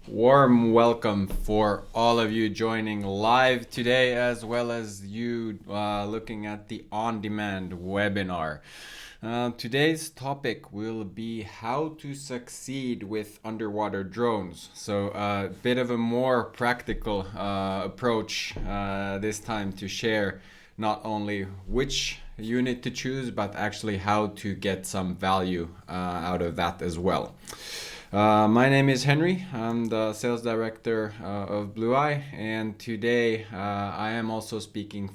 Warm welcome for all of you joining live today, as well as you looking at the on-demand webinar. Today's topic will be how to succeed with underwater drones. So a bit of a more practical approach this time to share not only which unit to choose, but actually how to get some value out of that as well. My name is Henri. I'm the sales director of Blueye, and today I am also speaking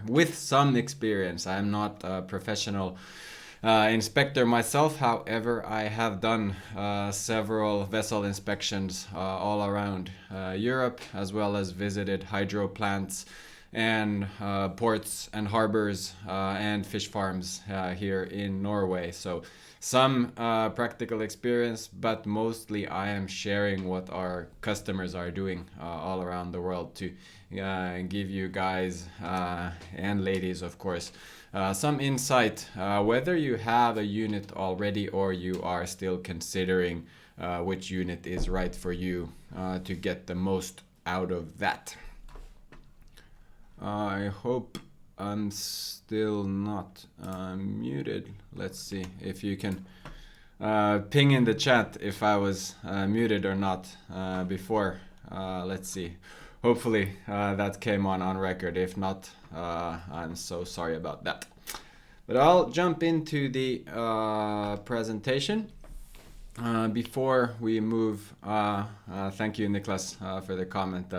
with some experience. I am not a professional inspector myself. However, I have done several vessel inspections all around Europe, as well as visited hydro plants and ports and harbors and fish farms here in Norway. So some practical experience, but mostly I am sharing what our customers are doing all around the world to give you guys and ladies, of course, some insight whether you have a unit already or you are still considering which unit is right for you to get the most out of that. I hope I'm still not muted. Let's see if you can ping in the chat if I was muted or not before. Let's see. Hopefully that came on record. If not, I'm so sorry about that. But I'll jump into the presentation. Before we move, thank you, Niklas, for the comment.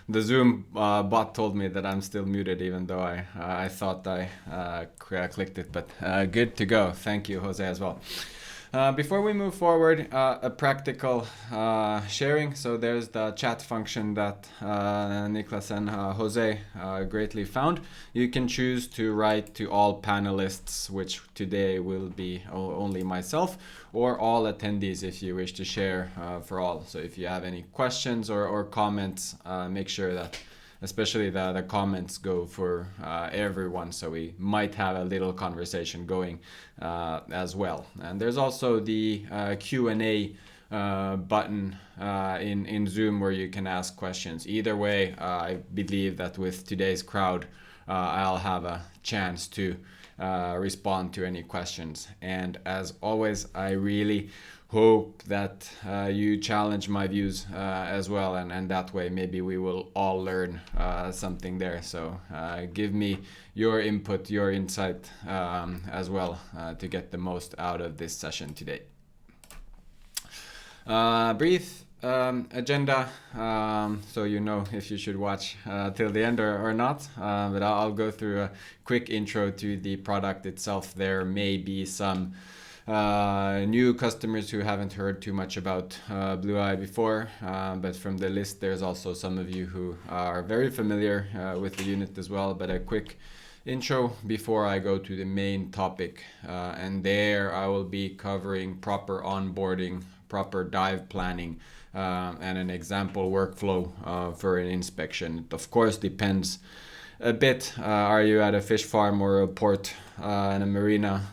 The Zoom bot told me that I'm still muted, even though I thought I clicked it, but good to go. Thank you, Jose, as well. Before we move forward, a practical sharing. So there's the chat function that Niklas and Jose greatly found. You can choose to write to all panelists, which today will be only myself, or all attendees if you wish to share for all. So if you have any questions or comments, make sure that especially the comments go for everyone, so we might have a little conversation going as well. And there's also the Q&A button in Zoom where you can ask questions. Either way, I believe that with today's crowd, I'll have a chance to respond to any questions. And as always, I really hope that you challenge my views as well, and that way maybe we will all learn something there. So give me your input, your insight as well to get the most out of this session today. Brief agenda, so you know if you should watch till the end or not, but I'll go through a quick intro to the product itself. There may be some new customers who haven't heard too much about Blueye before, but from the list there's also some of you who are very familiar with the unit as well. But a quick intro before I go to the main topic, and there I will be covering proper onboarding, proper dive planning, and an example workflow for an inspection. It of course depends a bit, are you at a fish farm or a port and a marina,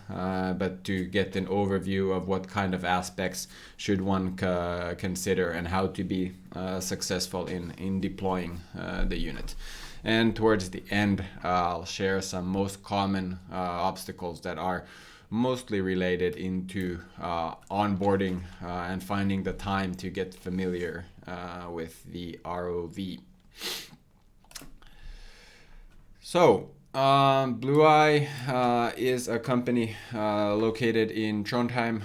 but to get an overview of what kind of aspects should one consider and how to be successful in deploying the unit. And towards the end, I'll share some most common obstacles that are mostly related into onboarding and finding the time to get familiar with the ROV. So, Blueye is a company located in Trondheim,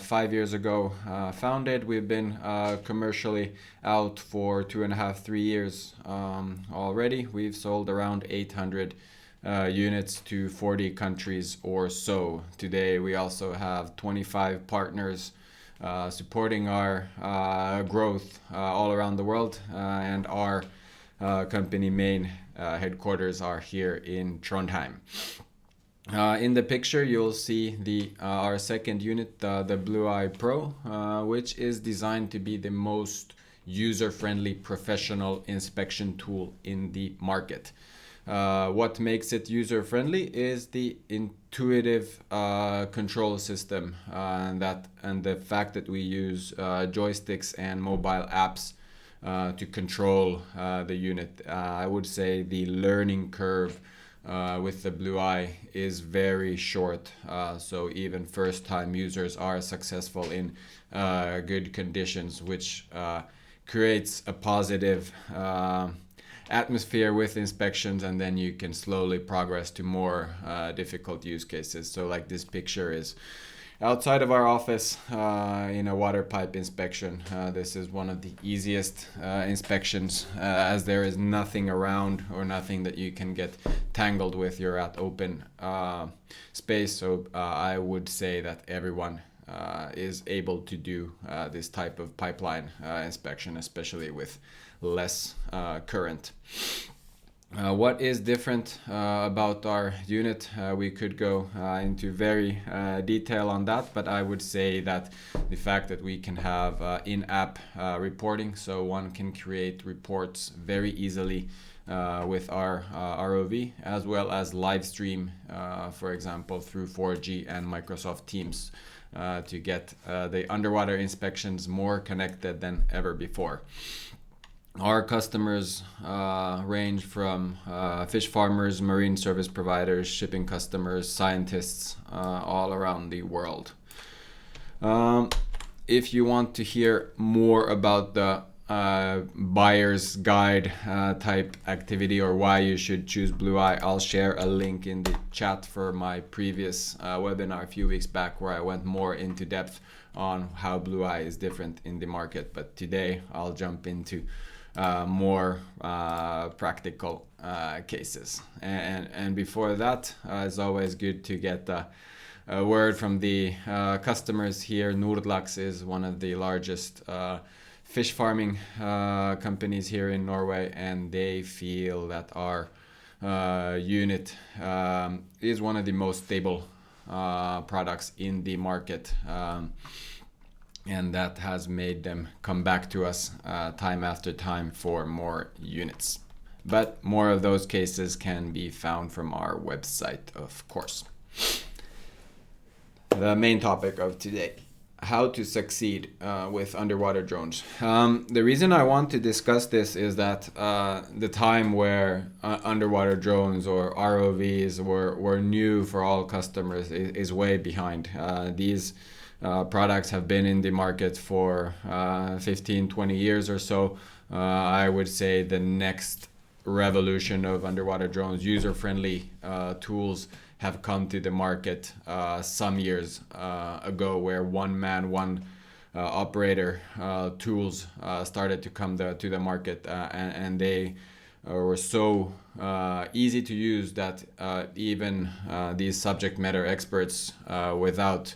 5 years ago founded. We've been commercially out for 2.5-3 years already. We've sold around 800 units to 40 countries or so. Today we also have 25 partners supporting our growth all around the world, and our company main headquarters are here in Trondheim. In the picture you'll see our second unit, the Blueye Pro, which is designed to be the most user-friendly professional inspection tool in the market. What makes it user-friendly is the intuitive control system, and the fact that we use joysticks and mobile apps to control the unit. I would say the learning curve with the Blueye is very short, so even first-time users are successful in good conditions, which creates a positive atmosphere with inspections, and then you can slowly progress to more difficult use cases. So like this picture is outside of our office in a water pipe inspection. This is one of the easiest inspections as there is nothing around or nothing that you can get tangled with. You're at open space, so I would say that everyone is able to do this type of pipeline inspection, especially with less current. What is different about our unit? We could go into very detail on that, but I would say that the fact that we can have in-app reporting, so one can create reports very easily with our ROV, as well as live stream, for example, through 4G and Microsoft Teams to get the underwater inspections more connected than ever before. Our customers range from fish farmers, marine service providers, shipping customers, scientists, all around the world. If you want to hear more about the buyer's guide type activity or why you should choose Blueye, I'll share a link in the chat for my previous webinar a few weeks back, where I went more into depth on how Blueye is different in the market. But today I'll jump into more practical cases. And before that, it's always good to get a word from the customers here. Nordlaks is one of the largest fish farming companies here in Norway, and they feel that our unit is one of the most stable products in the market. And that has made them come back to us time after time for more units. But more of those cases can be found from our website, of course. The main topic of today: how to succeed with underwater drones. The reason I want to discuss this is that the time where underwater drones or ROVs were new for all customers is way behind. These products have been in the market for 15-20 years or so. I would say the next revolution of underwater drones, user-friendly tools, have come to the market some years ago, where one man, one operator tools started to come to the market, and they were so easy to use that even these subject matter experts without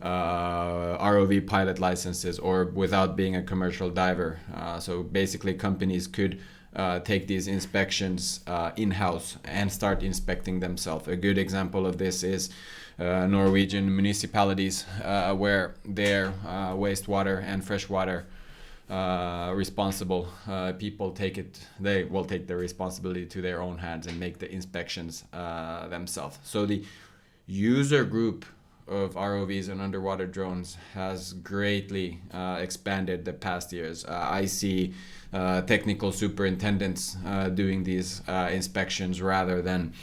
ROV pilot licenses or without being a commercial diver. So basically companies could take these inspections in-house and start inspecting themselves. A good example of this is Norwegian municipalities where their wastewater and freshwater responsible people they will take the responsibility to their own hands and make the inspections themselves. So the user group of ROVs and underwater drones has greatly expanded the past years. I see technical superintendents doing these inspections rather than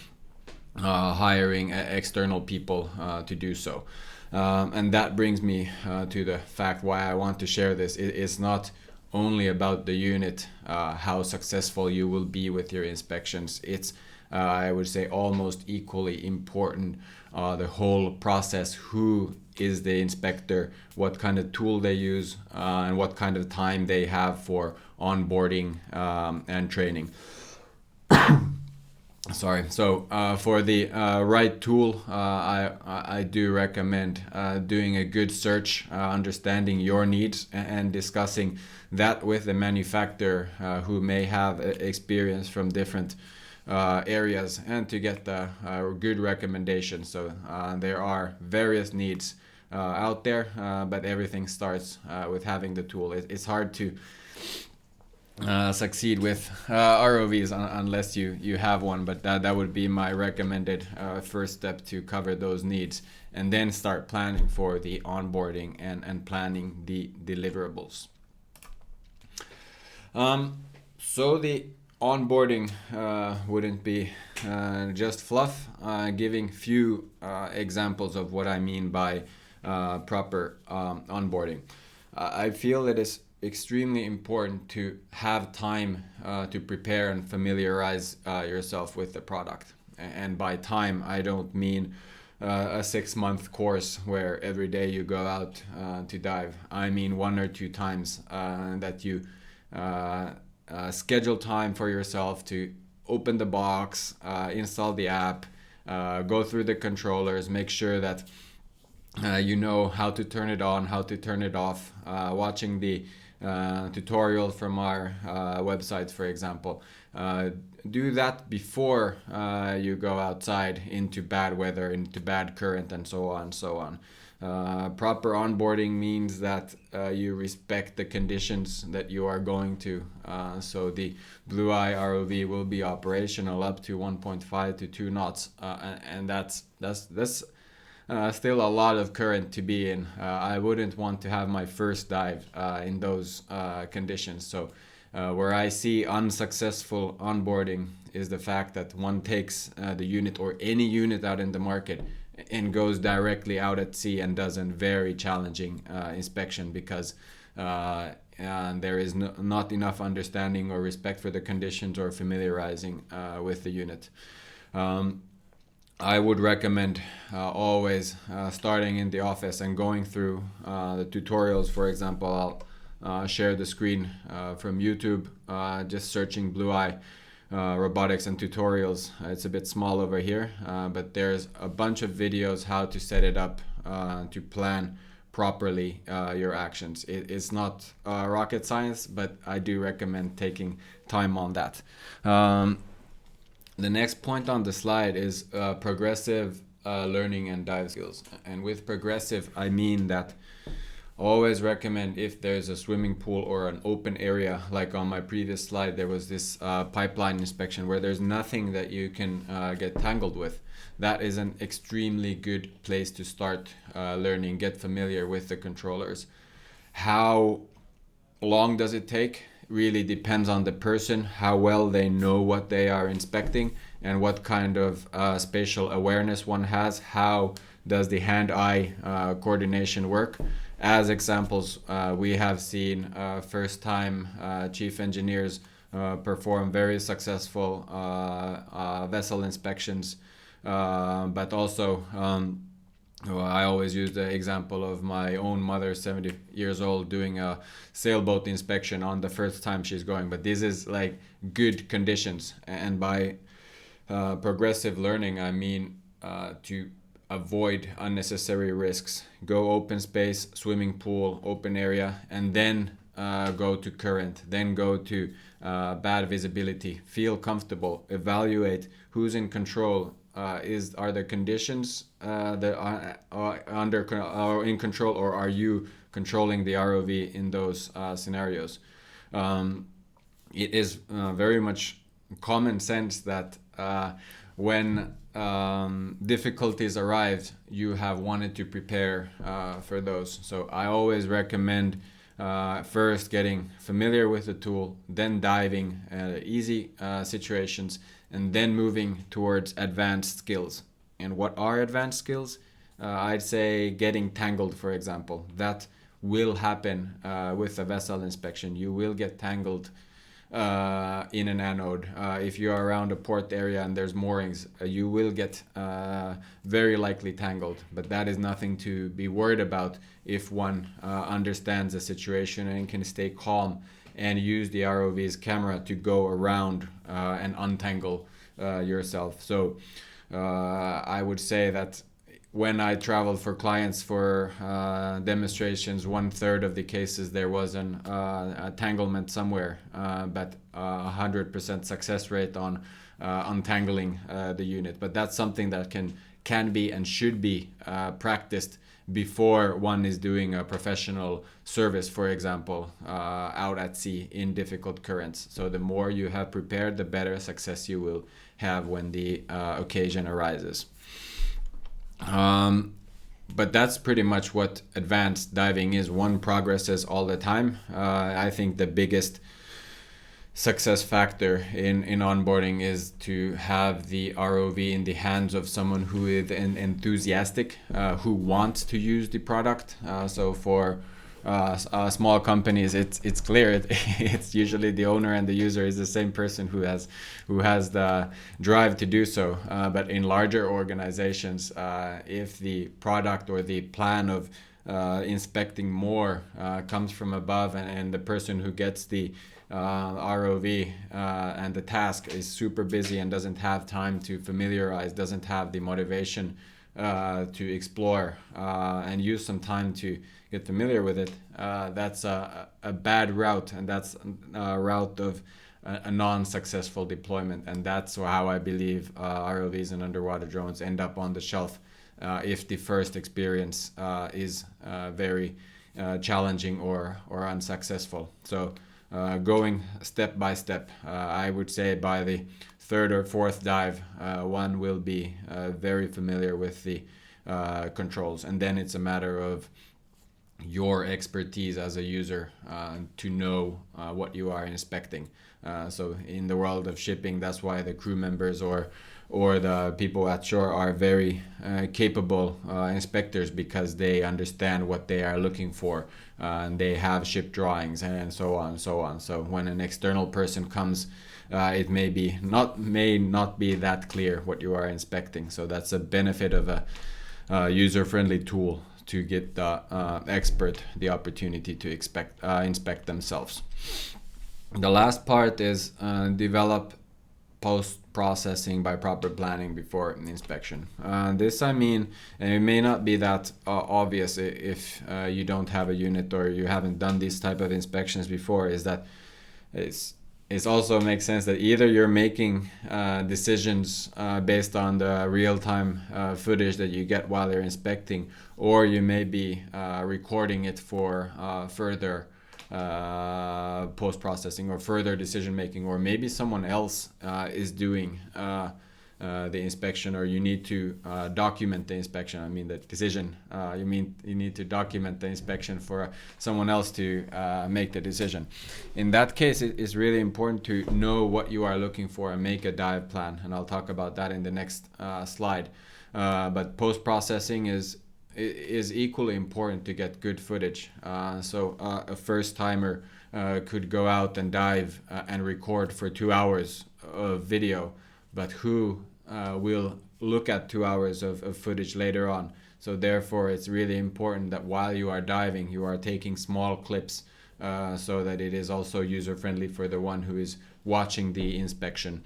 hiring external people to do so. And that brings me to the fact why I want to share this. It's not only about the unit, how successful you will be with your inspections. It's I would say almost equally important the whole process. Who is the inspector, what kind of tool they use, and what kind of time they have for onboarding and training. Sorry. So for the right tool, I do recommend doing a good search, understanding your needs, and discussing that with the manufacturer who may have experience from different areas, and to get the good recommendations. So there are various needs out there, but everything starts with having the tool. It's hard to succeed with ROVs unless you have one, but that would be my recommended first step to cover those needs, and then start planning for the onboarding and planning the deliverables. So the onboarding wouldn't be just fluff. Giving few examples of what I mean by proper onboarding. I feel it is extremely important to have time to prepare and familiarize yourself with the product. And by time, I don't mean a 6-month course where every day you go out to dive. I mean 1 or 2 times that you schedule time for yourself to open the box, install the app, go through the controllers, make sure that you know how to turn it on, how to turn it off, watching the tutorial from our websites, for example. Do that before you go outside into bad weather, into bad current, and so on, so on. Proper onboarding means that you respect the conditions that you are going to. So the Blueye ROV will be operational up to 1.5 to 2 knots, and that's still a lot of current to be in. I wouldn't want to have my first dive in those conditions. So where I see unsuccessful onboarding is the fact that one takes the unit or any unit out in the market and goes directly out at sea and does a very challenging inspection because there is not enough understanding or respect for the conditions or familiarizing with the unit. I would recommend always starting in the office and going through the tutorials. For example, I'll share the screen from YouTube, just searching Blueye robotics and tutorials. It's a bit small over here, but there's a bunch of videos how to set it up to plan properly your actions. It's not rocket science, but I do recommend taking time on that. The next point on the slide is progressive learning and dive skills. And with progressive, I mean that always recommend if there's a swimming pool or an open area, like on my previous slide, there was this pipeline inspection where there's nothing that you can get tangled with. That is an extremely good place to start learning, get familiar with the controllers. How long does it take? Really depends on the person, how well they know what they are inspecting and what kind of spatial awareness one has. How does the hand-eye coordination work? As examples, we have seen first-time chief engineers perform very successful vessel inspections, but also I always use the example of my own mother, 70 years old, doing a sailboat inspection on the first time she's going. But this is like good conditions. And by progressive learning, I mean to avoid unnecessary risks. Go open space, swimming pool, open area, and then go to current, then go to bad visibility. Feel comfortable, evaluate who's in control. Are the conditions that are in control, or are you controlling the ROV in those scenarios? It is very much common sense that when difficulties arrive, you have wanted to prepare for those. So I always recommend first getting familiar with the tool, then diving easy situations, and then moving towards advanced skills. And what are advanced skills? I'd say getting tangled, for example. That will happen with a vessel inspection. You will get tangled in an anode. If you are around a port area and there's moorings, you will get very likely tangled. But that is nothing to be worried about if one understands the situation and can stay calm and use the ROV's camera to go around and untangle yourself. So I would say that when I traveled for clients for demonstrations, 1/3 of the cases there was an entanglement somewhere, but 100% success rate on untangling the unit. But that's something that can be and should be practiced before one is doing a professional service, for example, out at sea in difficult currents. So the more you have prepared, the better success you will have when the occasion arises. But that's pretty much what advanced diving is. One progresses all the time. I think the biggest success factor in onboarding is to have the ROV in the hands of someone who is enthusiastic, who wants to use the product. So for small companies, it's clear it's usually the owner and the user is the same person who has the drive to do so. But in larger organizations, if the product or the plan of inspecting more comes from above, and the person who gets the ROV and the task is super busy and doesn't have time to familiarize, doesn't have the motivation to explore and use some time to get familiar with it, that's a bad route, and that's a route of a non-successful deployment. And that's how I believe ROVs and underwater drones end up on the shelf if the first experience is very challenging or unsuccessful. So going step by step, I would say by the third or fourth dive, one will be very familiar with the controls, and then it's a matter of your expertise as a user to know what you are inspecting. So in the world of shipping, that's why the crew members or the people at shore are very capable inspectors, because they understand what they are looking for, and they have ship drawings and so on and so on. So when an external person comes, it may not be that clear what you are inspecting. So that's a benefit of a user-friendly tool to get the expert the opportunity to inspect themselves. The last part is develop post-processing by proper planning before inspection. This I mean, and it may not be that obvious if you don't have a unit or you haven't done these type of inspections before, is that it also makes sense that either you're making decisions based on the real-time footage that you get while you're inspecting, or you may be recording it for further post-processing or further decision-making, or maybe someone else is doing the inspection, or you need to document the inspection. I mean the decision. You need to document the inspection for someone else to make the decision. In that case, it is really important to know what you are looking for and make a dive plan. And I'll talk about that in the next slide. But post-processing is equally important to get good footage. So a first-timer could go out and dive and record for 2 hours of video, but who will look at 2 hours of footage later on? So therefore, it's really important that while you are diving, you are taking small clips so that it is also user-friendly for the one who is watching the inspection.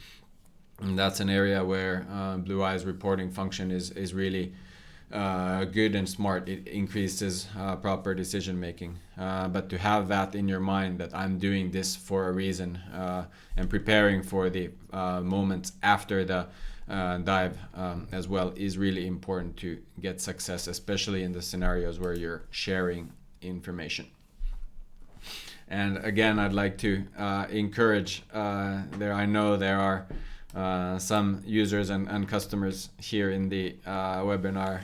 And that's an area where Blueye's reporting function is really good and smart. It increases proper decision making. But to have that in your mind, that I'm doing this for a reason, and preparing for the moments after the dive as well, is really important to get success, especially in the scenarios where you're sharing information. And again, I'd like to encourage, I know there are some users and customers here in the webinar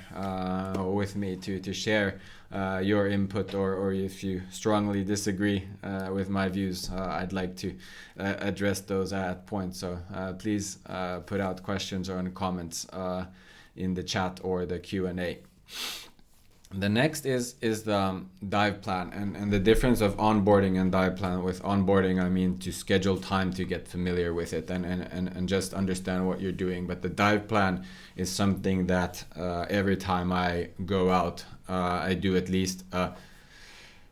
with me to share your input, or if you strongly disagree with my views, I'd like to address those at points. So please put out questions or comments in the chat or the Q&A. The next is the dive plan, and the difference of onboarding and dive plan. With onboarding, I mean to schedule time to get familiar with it and just understand what you're doing. But the dive plan is something that every time I go out, I do at least a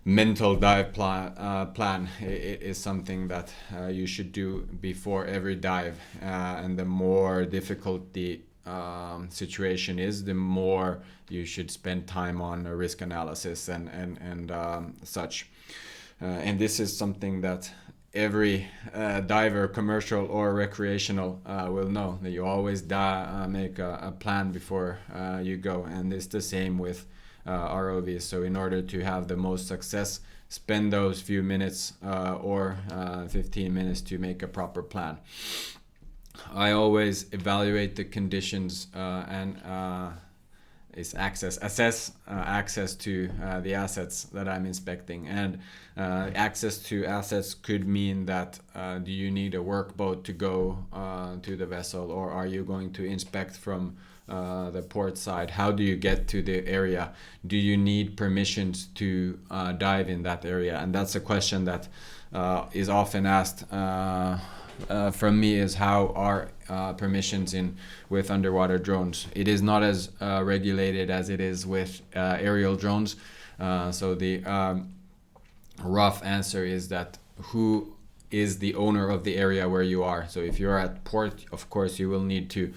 mental dive plan. It is something that you should do before every dive, and the more difficult the situation is, the more you should spend time on a risk analysis and such. And this is something that every diver, commercial or recreational, will know, that you always make a plan before you go. And it's the same with ROVs. So in order to have the most success, spend those few minutes or 15 minutes to make a proper plan. I always evaluate the conditions and assess access to the assets that I'm inspecting. And access to assets could mean that do you need a workboat to go to the vessel, or are you going to inspect from the port side? How do you get to the area? Do you need permissions to dive in that area? And that's a question that is often asked from me, is how are permissions with underwater drones. It is not as regulated as it is with aerial drones. So the rough answer is that who is the owner of the area where you are. So if you're at port, of course you will need to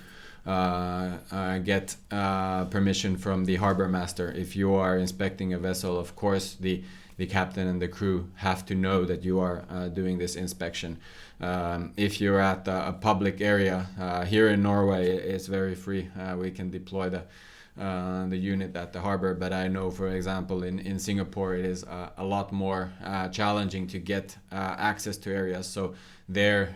get permission from the harbor master. If you are inspecting a vessel, of course the captain and the crew have to know that you are doing this inspection. If you're at a public area, here in Norway it's very free. We can deploy the unit at the harbor, but I know, for example, in Singapore it is a lot more challenging to get access to areas. So there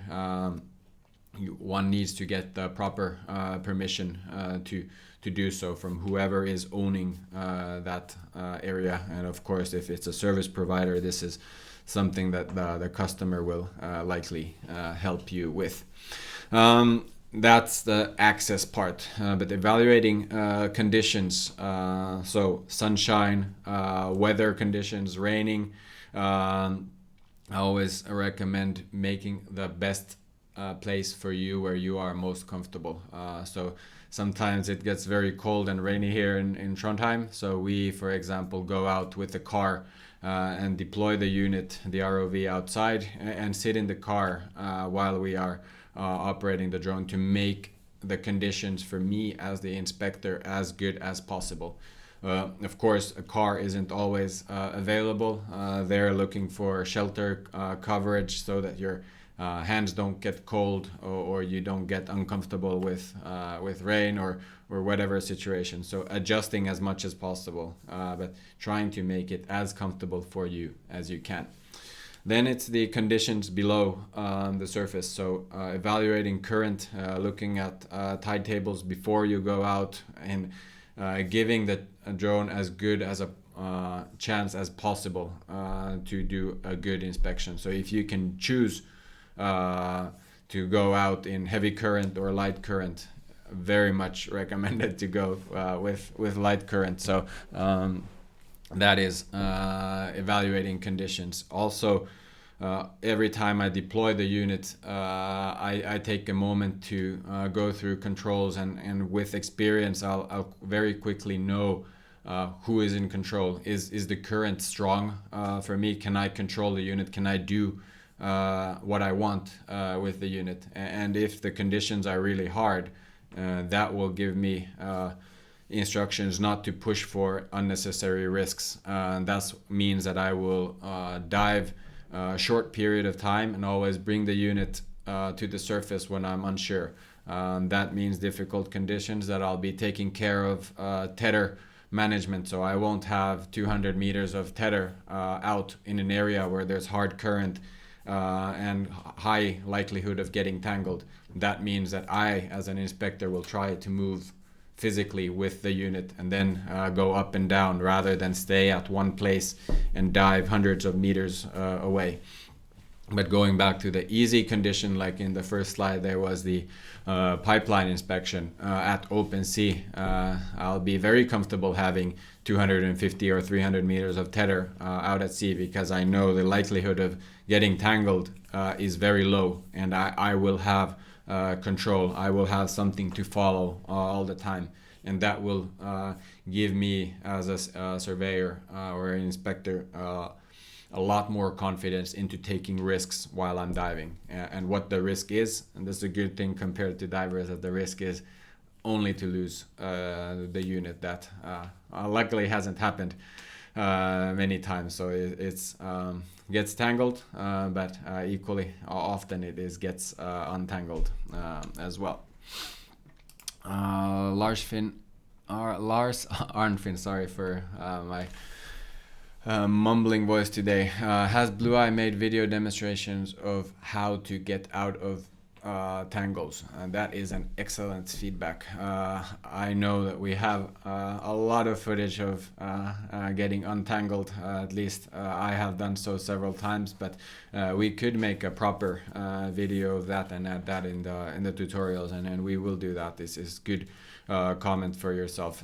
one needs to get the proper permission to do so from whoever is owning that area. And of course, if it's a service provider, this is something that the customer will likely help you with. That's the access part, but evaluating conditions, so sunshine, weather conditions, raining, I always recommend making the best place for you where you are most comfortable. So sometimes it gets very cold and rainy here in Trondheim, so we, for example, go out with the car and deploy the unit, the ROV, outside and sit in the car while we are operating the drone to make the conditions for me as the inspector as good as possible. Of course, a car isn't always available. They're looking for shelter coverage so that your hands don't get cold or you don't get uncomfortable with rain or whatever situation. So adjusting as much as possible, but trying to make it as comfortable for you as you can. Then it's the conditions below the surface. So evaluating current, looking at tide tables before you go out, and giving the drone as good as a chance as possible to do a good inspection. So if you can choose to go out in heavy current or light current, very much recommended to go with light current. So that is evaluating conditions. Also, every time I deploy the unit, I take a moment to go through controls, and with experience I'll very quickly know who is in control. Is the current strong for me? Can I control the unit? Can I do what I want with the unit? And if the conditions are really hard, that will give me instructions not to push for unnecessary risks. That means that I will dive a short period of time and always bring the unit to the surface when I'm unsure. That means difficult conditions, that I'll be taking care of tether management. So I won't have 200 meters of tether out in an area where there's hard current and high likelihood of getting tangled. That means that I, as an inspector, will try to move physically with the unit and then go up and down rather than stay at one place and dive hundreds of meters away. But going back to the easy condition, like in the first slide, there was the pipeline inspection at open sea. I'll be very comfortable having 250 or 300 meters of tether out at sea, because I know the likelihood of getting tangled is very low, and I will have control. I will have something to follow all the time, and that will give me, as a surveyor or an inspector, a lot more confidence into taking risks while I'm diving. And what the risk is, and this is a good thing compared to divers, that the risk is only to lose the unit. That luckily hasn't happened many times. So it's gets tangled, but equally often it gets untangled as well. Large fin Lars Arnfinn, sorry for my mumbling voice today. Has Blueye made video demonstrations of how to get out of tangles? That is an excellent feedback. I know that we have a lot of footage of getting untangled. At least I have done so several times, but we could make a proper video of that and add that in the tutorials, and we will do that. This is good comment for yourself.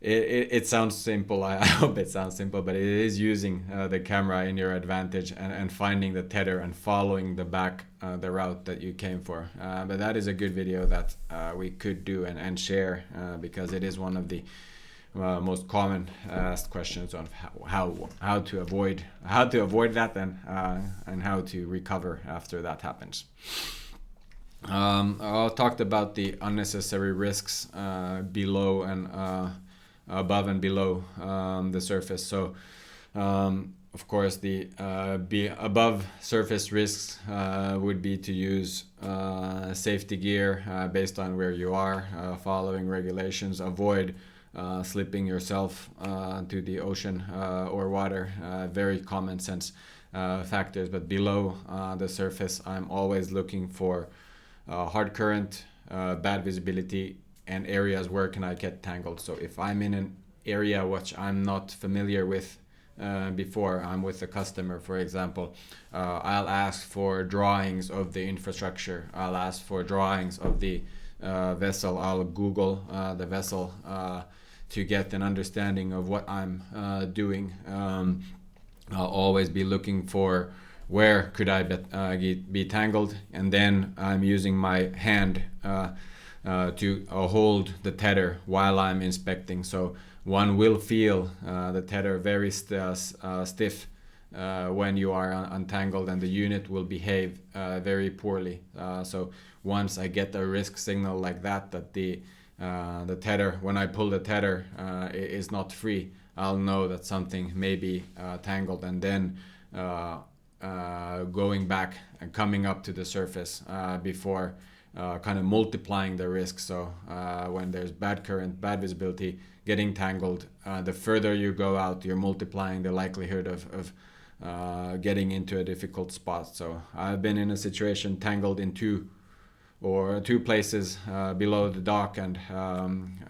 It sounds simple. I hope it sounds simple, but it is using the camera in your advantage and finding the tether and following the route that you came for. But that is a good video that we could do and share because it is one of the most common asked questions on how to avoid that and how to recover after that happens. I talked about the unnecessary risks below and above and below the surface. So of course the above surface risks would be to use safety gear based on where you are, following regulations, avoid slipping yourself to the ocean or water, very common sense factors. But below the surface, I'm always looking for hard current, bad visibility, and areas where can I get tangled. So if I'm in an area which I'm not familiar with before, I'm with a customer, for example, I'll ask for drawings of the infrastructure. I'll ask for drawings of the vessel. I'll Google the vessel to get an understanding of what I'm doing. I'll always be looking for where could I be tangled, and then I'm using my hand to hold the tether while I'm inspecting. So one will feel the tether very stiff when you are untangled, and the unit will behave very poorly. So once I get a risk signal like that the tether, when I pull the tether, is not free, I'll know that something may be tangled, and then going back and coming up to the surface before kind of multiplying the risk. So when there's bad current, bad visibility, getting tangled, the further you go out, you're multiplying the likelihood of getting into a difficult spot. So I've been in a situation tangled in two places below the dock and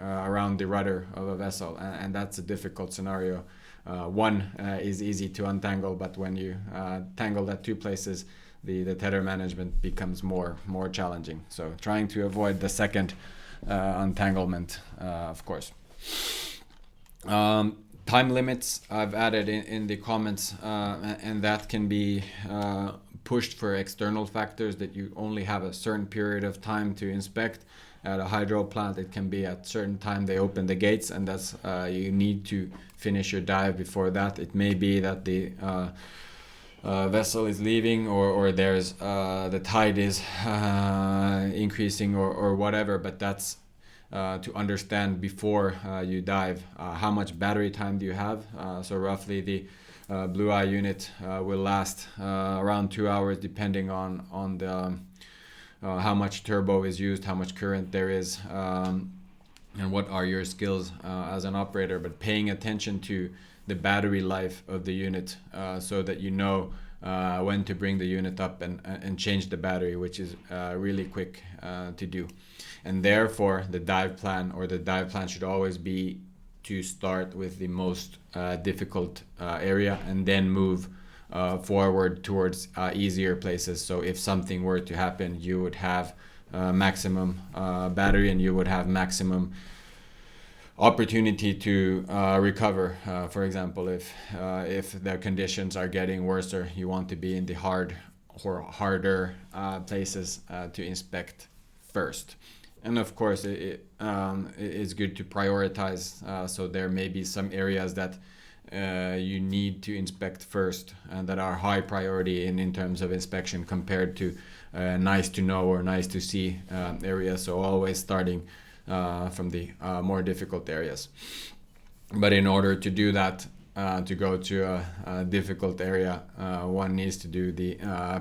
around the rudder of a vessel, and that's a difficult scenario. One is easy to untangle, but when you tangle at two places, the tether management becomes more challenging. So trying to avoid the second untanglement, of course. Time limits I've added in the comments, and that can be pushed for external factors, that you only have a certain period of time to inspect. At a hydro plant, it can be at certain time they open the gates, and that's you need to finish your dive before that. It may be that the vessel is leaving, or there's the tide is increasing, or whatever, but that's to understand before you dive. How much battery time do you have? So roughly the Blueye unit will last around 2 hours, depending on the how much turbo is used, how much current there is, and what are your skills as an operator. But paying attention to the battery life of the unit, so that you know when to bring the unit up and change the battery, which is really quick to do. And therefore the dive plan should always be to start with the most difficult area and then move forward towards easier places. So if something were to happen, you would have maximum battery, and you would have maximum opportunity to recover. For example, if the conditions are getting worse, or you want to be in the harder places to inspect first. And of course, it's good to prioritize. So there may be some areas that you need to inspect first, and that are high priority in terms of inspection, compared to nice to know or nice to see areas. So always starting from the more difficult areas. But in order to do that, to go to a difficult area, one needs to do the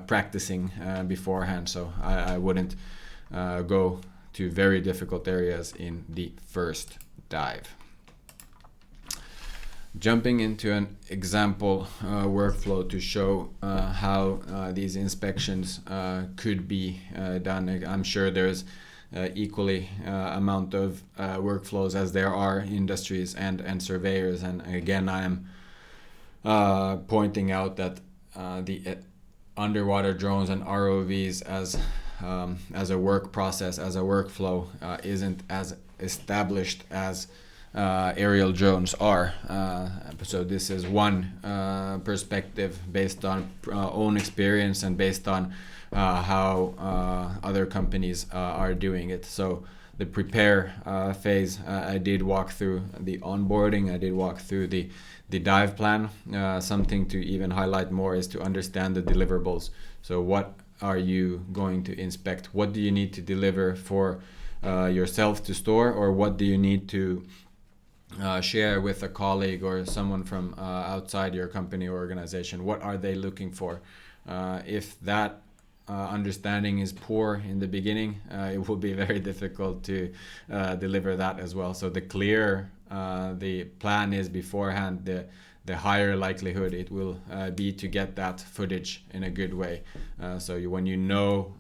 practicing beforehand. So I wouldn't go to very difficult areas in the first dive. Jumping into an example workflow to show how these inspections could be done. I'm sure there's equally amount of workflows as there are industries and surveyors, and again I am pointing out that the underwater drones and ROVs as a work process, as a workflow, isn't as established as aerial drones are. So this is one perspective based on own experience and based on how other companies are doing it. So the prepare phase, I did walk through the onboarding, I did walk through the dive plan. Something to even highlight more is to understand the deliverables. So what are you going to inspect? What do you need to deliver for yourself to store, or what do you need to share with a colleague or someone from outside your company or organization? What are they looking for? If that understanding is poor in the beginning, it will be very difficult to deliver that as well. So the clearer the plan is beforehand, the higher likelihood it will be to get that footage in a good way. So when you know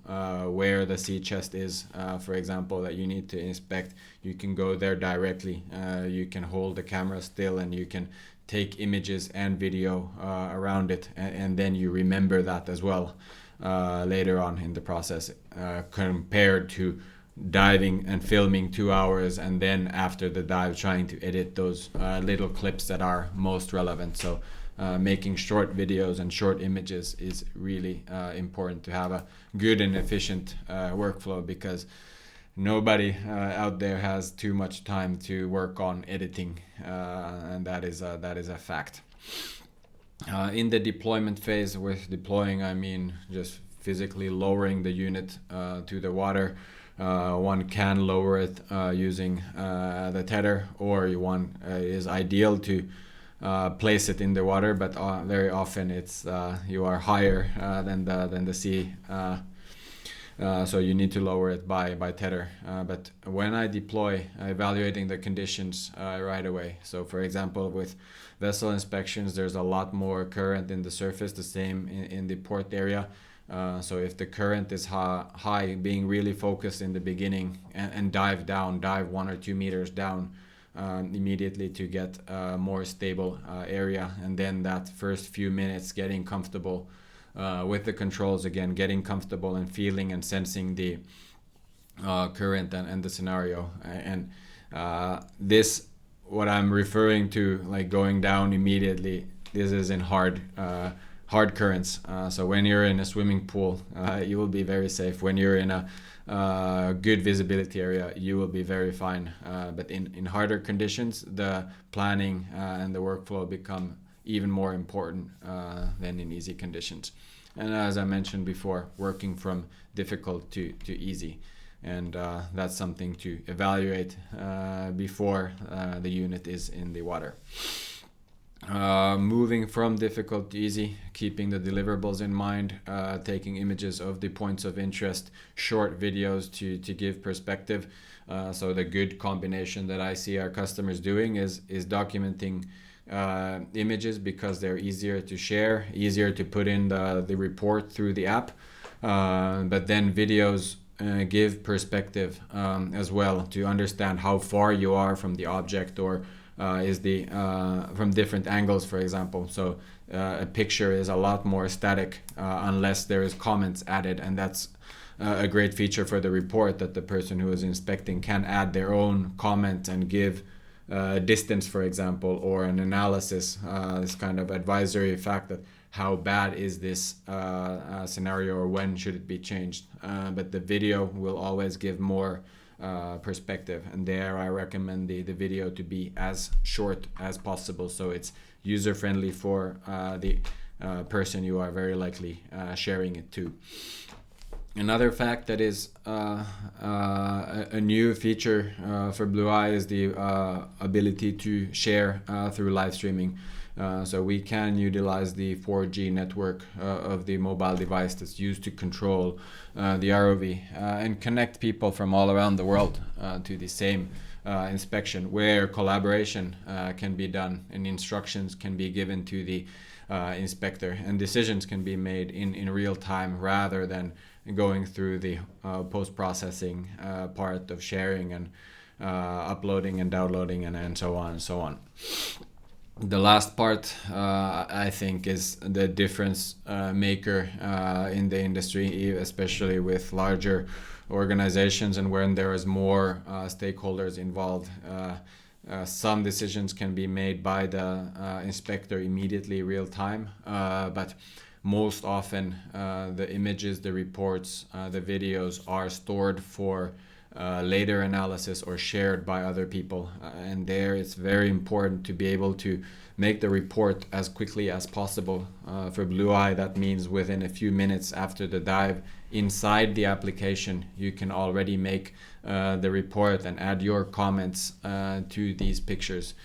where the sea chest is, for example, that you need to inspect, you can go there directly. You can hold the camera still and you can take images and video around it, and then you remember that as well later on in the process, compared to diving and filming 2 hours and then after the dive trying to edit those little clips that are most relevant. So making short videos and short images is really important to have a good and efficient workflow, because nobody out there has too much time to work on editing, and that is a fact. In the deployment phase, with deploying I mean just physically lowering the unit to the water. One can lower it using the tether, or one is ideal to place it in the water, but very often it's you are higher than the sea, so you need to lower it by tether. But when I deploy, evaluating the conditions right away. So for example, with vessel inspections, there's a lot more current in the surface, the same in the port area. So if the current is high, being really focused in the beginning and dive 1 or 2 meters down immediately to get a more stable area, and then that first few minutes getting comfortable with the controls again, getting comfortable and feeling and sensing the current and the scenario. And this, what I'm referring to, like going down immediately, this is in hard currents. So when you're in a swimming pool, you will be very safe. When you're in a good visibility area, you will be very fine. But in harder conditions, the planning and the workflow become even more important than in easy conditions. And as I mentioned before, working from difficult to easy. And that's something to evaluate before the unit is in the water. Moving from difficult to easy, keeping the deliverables in mind, taking images of the points of interest, short videos to give perspective. So the good combination that I see our customers doing is documenting images, because they're easier to share, easier to put in the report through the app, but then videos give perspective as well, to understand how far you are from the object, or is the from different angles, for example. So a picture is a lot more static unless there is comments added, and that's a great feature for the report, that the person who is inspecting can add their own comment and give distance, for example, or an analysis, this kind of advisory fact that how bad is this scenario, or when should it be changed. But the video will always give more perspective, and there I recommend the video to be as short as possible, so it's user friendly for the person you are very likely sharing it to. Another fact that is a new feature for Blueye is the ability to share through live streaming. So we can utilize the 4G network of the mobile device that's used to control the ROV and connect people from all around the world to the same inspection, where collaboration can be done and instructions can be given to the inspector, and decisions can be made in real time rather than going through the post-processing part of sharing and uploading and downloading and so on and so on. The last part, I think, is the difference maker in the industry, especially with larger organizations and when there is more stakeholders involved. Some decisions can be made by the inspector immediately, real time, but most often the images, the reports, the videos are stored for later analysis or shared by other people. And there it's very important to be able to make the report as quickly as possible. For Blueye, that means within a few minutes after the dive inside the application, you can already make the report and add your comments to these pictures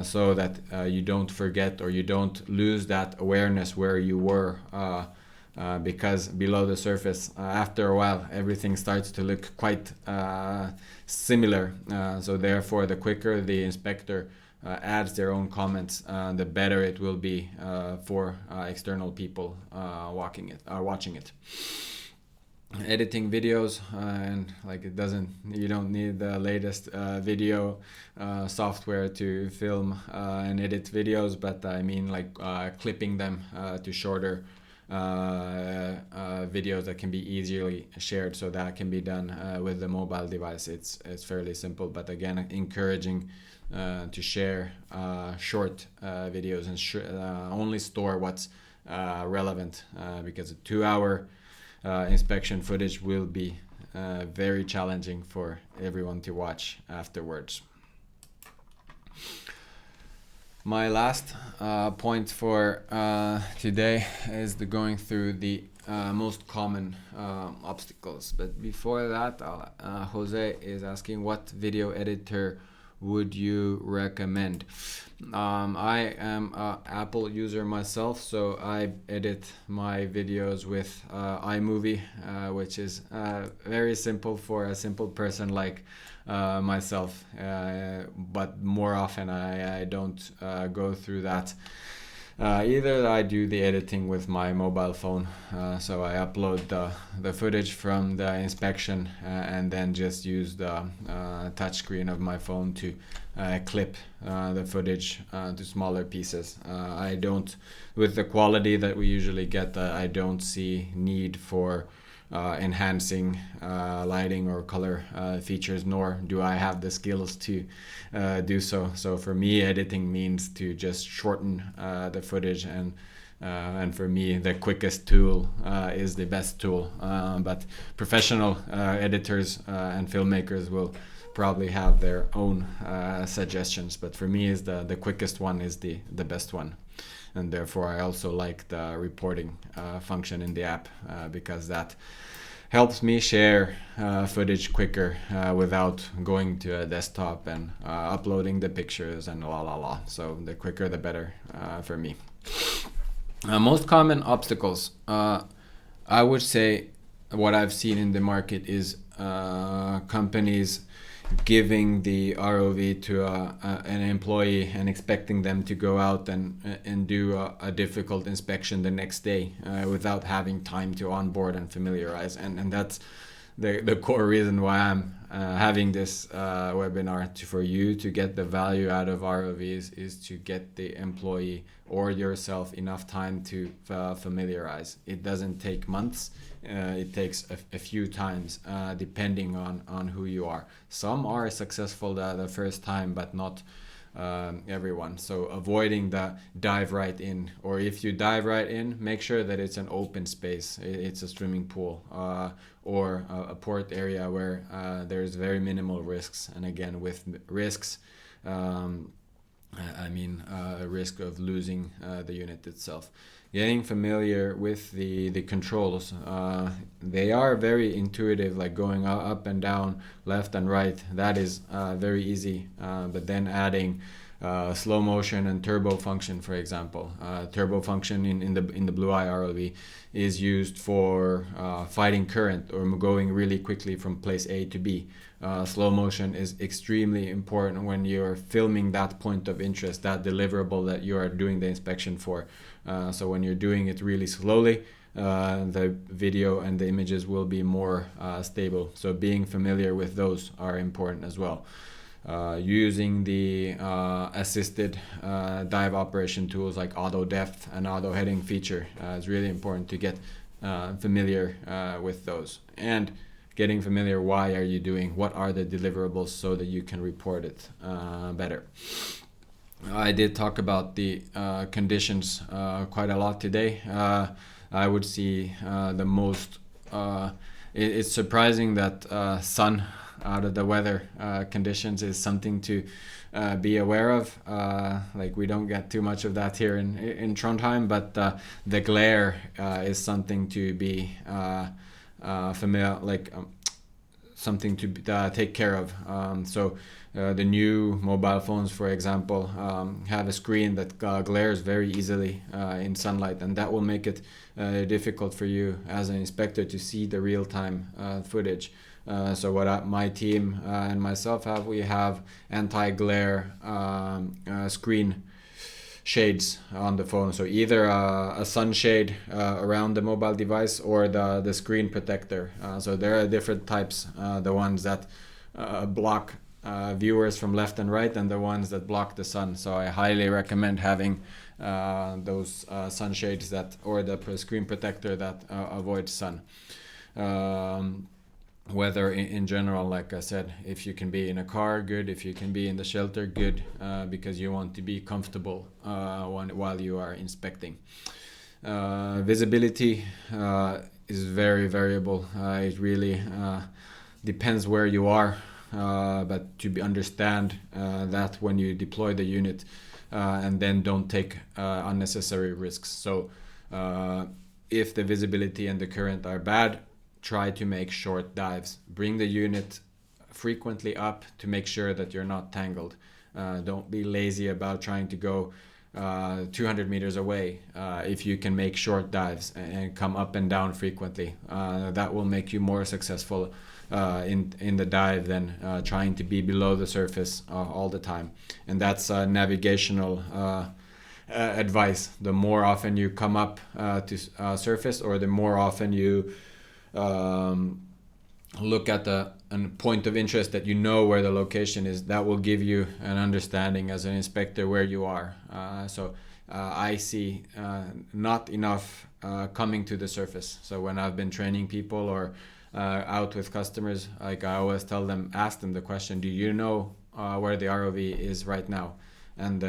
so that you don't forget or you don't lose that awareness where you were. Because below the surface, after a while, everything starts to look quite similar. So therefore, the quicker the inspector adds their own comments, the better it will be for external people watching it. Editing videos, and like you don't need the latest video software to film and edit videos, but I mean like clipping them to shorter videos that can be easily shared, so that can be done with the mobile device. It's fairly simple, but again, encouraging to share short videos and only store what's relevant, because a 2-hour inspection footage will be very challenging for everyone to watch afterwards. My last point for today is going through the most common obstacles. But before that, Jose is asking, what video editor would you recommend? I am an Apple user myself, so I edit my videos with iMovie, which is very simple for a simple person like myself, but more often I don't go through that. Either I do the editing with my mobile phone, so I upload the footage from the inspection and then just use the touchscreen of my phone to clip the footage to smaller pieces. I don't, with the quality that we usually get, I don't see need for enhancing lighting or color features, nor do I have the skills to do so. So for me, editing means to just shorten the footage, and for me, the quickest tool is the best tool. But professional editors and filmmakers will probably have their own suggestions. But for me, is the quickest one is the best one. And therefore, I also like the reporting function in the app because that helps me share footage quicker without going to a desktop and uploading the pictures and So the quicker, the better for me. Most common obstacles, I would say what I've seen in the market is companies giving the ROV to an employee and expecting them to go out and do a difficult inspection the next day without having time to onboard and familiarize. And that's the core reason why I'm having this webinar, for you to get the value out of ROVs, is to get the employee or yourself enough time to familiarize. It doesn't take months. It takes a few times depending on who you are. Some are successful the first time, but not everyone. So avoiding the dive right in, or if you dive right in, make sure that it's an open space. It's a swimming pool or a port area where there's very minimal risks. And again, with risks, I mean a risk of losing the unit itself. Getting familiar with the controls. They are very intuitive, like going up and down, left and right. That is very easy. But then adding slow motion and turbo function, for example. Turbo function in the Blueye ROV is used for fighting current or going really quickly from place A to B. Slow motion is extremely important when you're filming that point of interest, that deliverable that you are doing the inspection for. So when you're doing it really slowly, the video and the images will be more stable. So being familiar with those are important as well. Using the assisted dive operation tools like auto depth and auto heading feature is really important to get familiar with those, and getting familiar why are you doing, what are the deliverables, so that you can report it better. I did talk about the conditions quite a lot today. I would see the most, it's surprising that sun out of the weather conditions is something to be aware of. Like, we don't get too much of that here in Trondheim, but the glare is something to be familiar, like something to take care of. So the new mobile phones, for example, have a screen that glares very easily in sunlight, and that will make it difficult for you as an inspector to see the real-time footage. So what my team and myself have, we have anti-glare screen shades on the phone. So either a sunshade around the mobile device or the screen protector. So there are different types, the ones that block viewers from left and right, and the ones that block the sun. So I highly recommend having those sunshades that, or the screen protector that avoids sun. Weather in general, like I said, if you can be in a car, good. If you can be in the shelter, good, because you want to be comfortable while you are inspecting. Visibility is very variable. It really depends where you are, but to understand that when you deploy the unit, and then don't take unnecessary risks. So if the visibility and the current are bad, try to make short dives. Bring the unit frequently up to make sure that you're not tangled. Don't be lazy about trying to go 200 meters away. If you can make short dives and come up and down frequently, that will make you more successful in the dive than trying to be below the surface all the time. And that's navigational advice. The more often you come up to surface, or the more often you look at a point of interest that you know where the location is, that will give you an understanding as an inspector where you are. So I see not enough coming to the surface. So when I've been training people or out with customers, like, I always tell them, ask them the question, do you know where the ROV is right now? And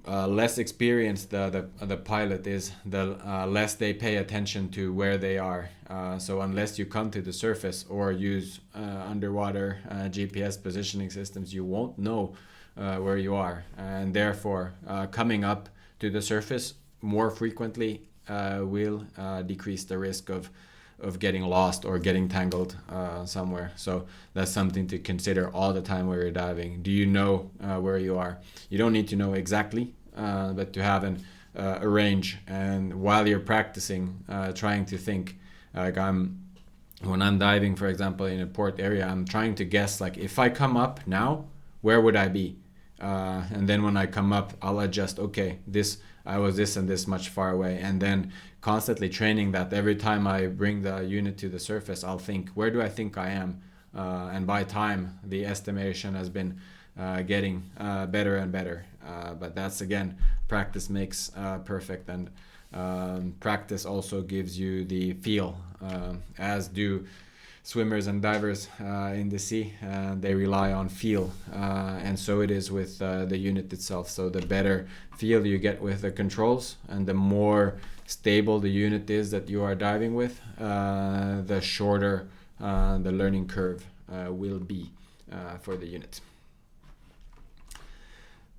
less experienced the pilot is, the less they pay attention to where they are. So unless you come to the surface or use underwater GPS positioning systems, you won't know where you are. And therefore, coming up to the surface more frequently will decrease the risk of getting lost or getting tangled somewhere. So that's something to consider all the time where you're diving. Do you know where you are? You don't need to know exactly, but to have a range. And while you're practicing, trying to think, like, when I'm diving, for example, in a port area, I'm trying to guess, like, if I come up now, where would I be? And then when I come up, I'll adjust. Okay, I was this and this much far away, and then constantly training that. Every time I bring the unit to the surface, I'll think, where do I think I am? And by time, the estimation has been getting better and better. But that's, again, practice makes perfect, and practice also gives you the feel, as do swimmers and divers in the sea. They rely on feel, and so it is with the unit itself. So the better feel you get with the controls, and the more stable the unit is that you are diving with, the shorter the learning curve will be for the unit.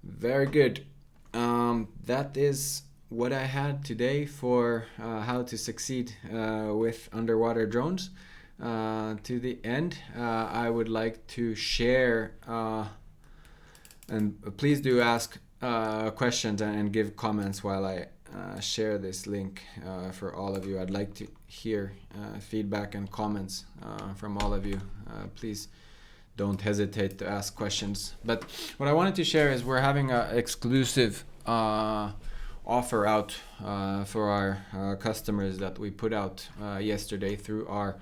Very good. That is what I had today for how to succeed with underwater drones. To the end, I would like to share And please do ask questions and give comments while I share this link for all of you. I'd like to hear feedback and comments from all of you. Please don't hesitate to ask questions. But what I wanted to share is we're having an exclusive offer out for our customers that we put out yesterday through our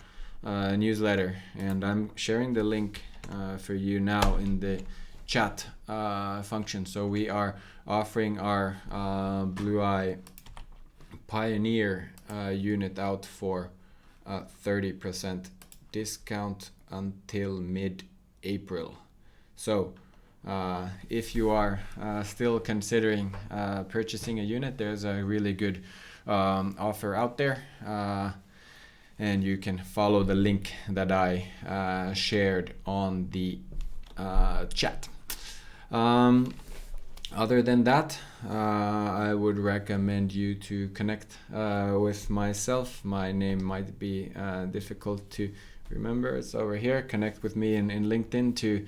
newsletter, and I'm sharing the link for you now in the chat function. So we are offering our Blueye Pioneer unit out for 30% discount until mid-April. So if you are still considering purchasing a unit, there's a really good offer out there, and you can follow the link that I shared on the chat. Other than that, I would recommend you to connect with myself. My name might be difficult to remember. It's over here. Connect with me in LinkedIn to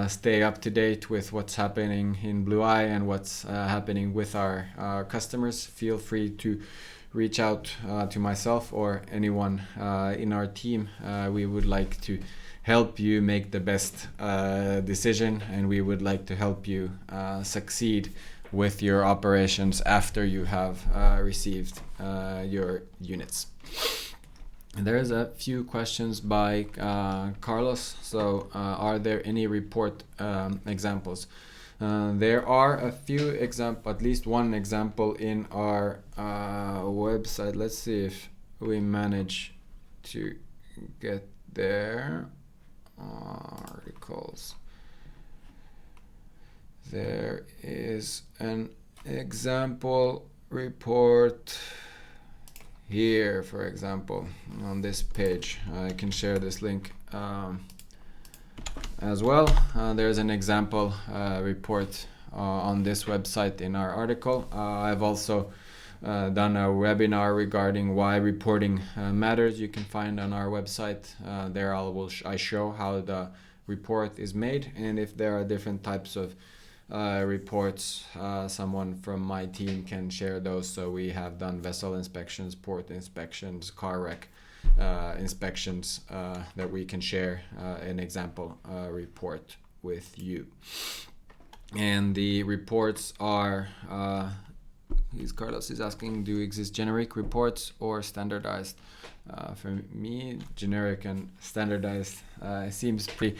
stay up to date with what's happening in Blueye and what's happening with our customers. Feel free to reach out to myself or anyone in our team. We would like to help you make the best decision, and we would like to help you succeed with your operations after you have received your units. And there's a few questions by Carlos. So are there any report examples? There are a few examples, at least one example in our website. Let's see if we manage to get there. Articles. There is an example report here, for example, on this page. I can share this link as well. There's an example report on this website in our article. I've also done a webinar regarding why reporting matters. You can find on our website. There I show how the report is made, and if there are different types of reports, someone from my team can share those. So we have done vessel inspections, port inspections, car wreck inspections that we can share an example report with you. And the reports are Carlos is asking, do exist generic reports or standardized? For me, generic and standardized seems pretty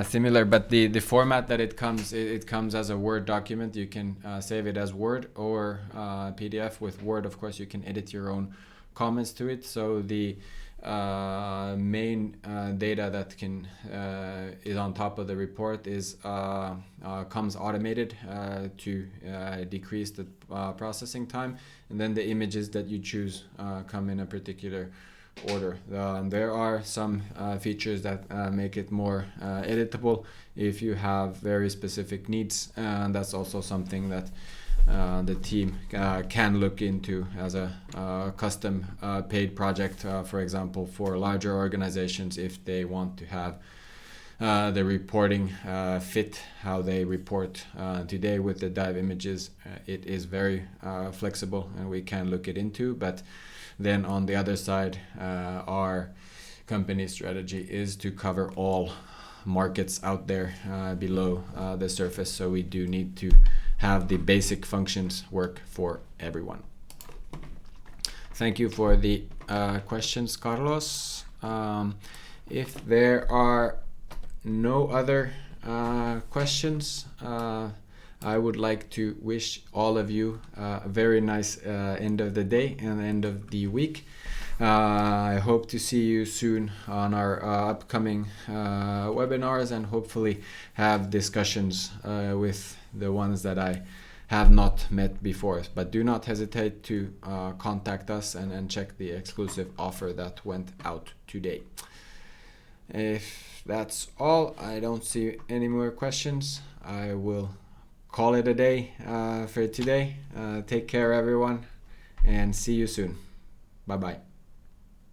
similar, but the format that it comes as a Word document. You can save it as Word or PDF. With Word, of course, you can edit your own comments to it. So the main data that is on top of the report comes automated to decrease the processing time, and then the images that you choose come in a particular order. There are some features that make it more editable if you have very specific needs, and that's also something that the team can look into as a custom paid project, for example, for larger organizations. If they want to have the reporting fit how they report today with the dive images, it is very flexible, and we can look it into. But then on the other side, our company strategy is to cover all markets out there below the surface. So we do need to have the basic functions work for everyone. Thank you for the questions, Carlos. If there are no other questions, I would like to wish all of you a very nice end of the day and end of the week. I hope to see you soon on our upcoming webinars, and hopefully have discussions with the ones that I have not met before. But do not hesitate to contact us and check the exclusive offer that went out today. If that's all, I don't see any more questions. I will call it a day for today. Take care, everyone, and see you soon. Bye-bye.